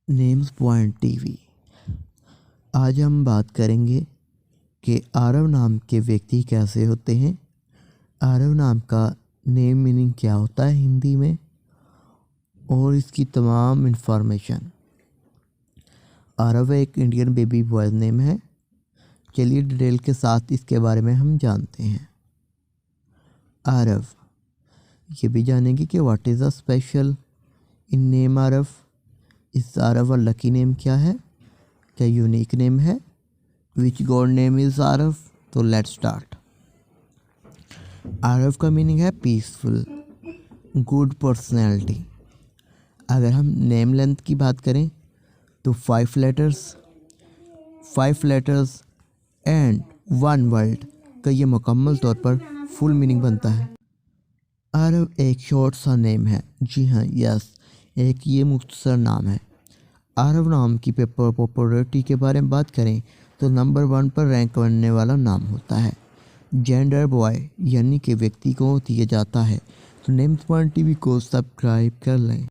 Names point TV. आज हम बात करेंगे कि आरव नाम के व्यक्ति कैसे होते हैं, आरव नाम का नेम मीनिंग क्या होता है हिंदी में, और इसकी तमाम इन्फॉर्मेशन। आरव एक इंडियन बेबी बॉय नेम है। चलिए डिटेल के साथ इसके बारे में हम जानते हैं। आरव, ये भी जानेंगे कि what is a special in name Aarav. इस आरव अ लकी नेम क्या है, क्या यूनिक नेम है, which God name is Aarav. तो लेट्स स्टार्ट। आरव का मीनिंग है पीसफुल, गुड पर्सनैलिटी। अगर हम नेम लेंथ की बात करें तो 5 लेटर्स एंड 1 वर्ड का ये मुकम्मल तौर पर फुल मीनिंग बनता है। आरव एक शॉर्ट सा नेम है। जी हाँ, यस, एक ये मुख्तसर नाम है। आरव नाम की पॉपुलरिटी के बारे में बात करें तो नंबर 1 पर रैंक करने वाला नाम होता है। जेंडर बॉय यानी कि व्यक्ति को दिया जाता है। तो नेम्स पॉइंट टीवी को सब्सक्राइब कर लें।